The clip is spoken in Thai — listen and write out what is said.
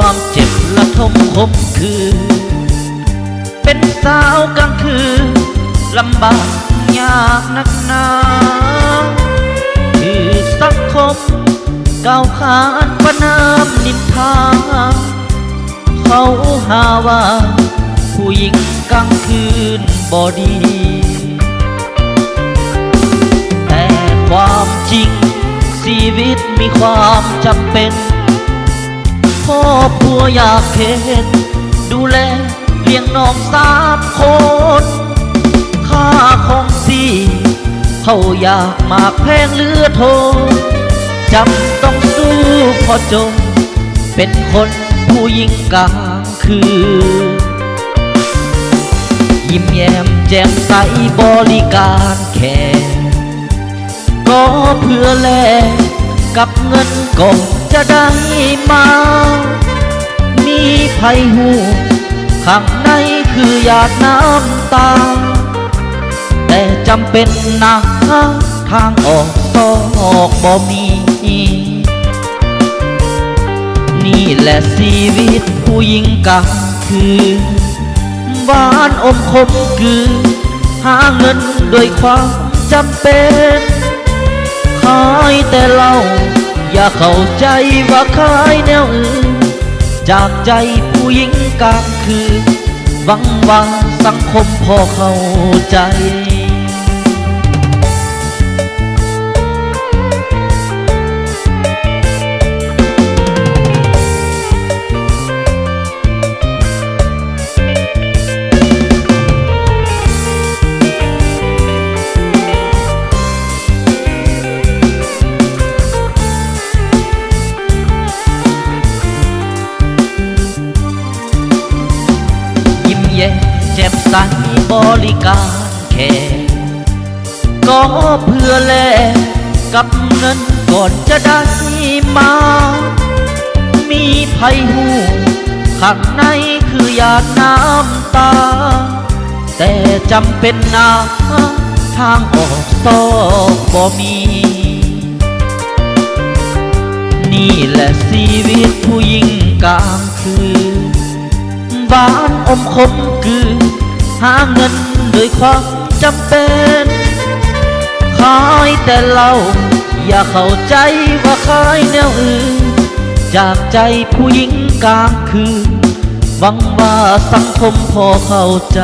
ความเจ็บละทมคมคือเป็นสาวกลางคืนลำบากยากนักหนาคือสังคมก้าวขานประนามนินทาเขาหาว่าผู้หญิงกลางคืนบ่ดีแต่ความจริงชีวิตมีความจำเป็นพ่อผัวอยากเห็นดูแลเลี้ยงน้อง3 คนค่าของสี่เขาอยากมากแพงเหลือทนจำต้องสู้พอจนเป็นคนผู้หญิงกลางคืนยิ้มแย้มแจ่มใสบริการแค่ก็เพื่อแลกกับเงินก่อนจะได้มามีไผหูข้างในคือหยาดน้ำตาแต่จำเป็นนะทางออกซอกบ่มีนี่แหละชีวิตผู้หญิงกลางคืนหวานอมคมคือหาเงินด้วยความจำเป็นขายแต่เหล้าอย่าเข้าใจว่าขายแนวอื่นจากใจผู้หญิงกลางคืนหวังว่าสังคมพอเข้าใจแจ่มใสบริการแค่ก็เพื่อแลกกับเงินก่อนจะได้มามีไผหูข้างในคือหยาดน้ำตาแต่จำเป็นนะทางออกซอกบ่มีนี่แหละชีวิตผู้หญิงกลางคืนหวานอมคมคือหาเงินด้วยความจำเป็นขายแต่เหล้าอย่าเข้าใจว่าขายแนวอื่นจากใจผู้หญิงกลางคืนหวังว่าสังคมพอเข้าใจ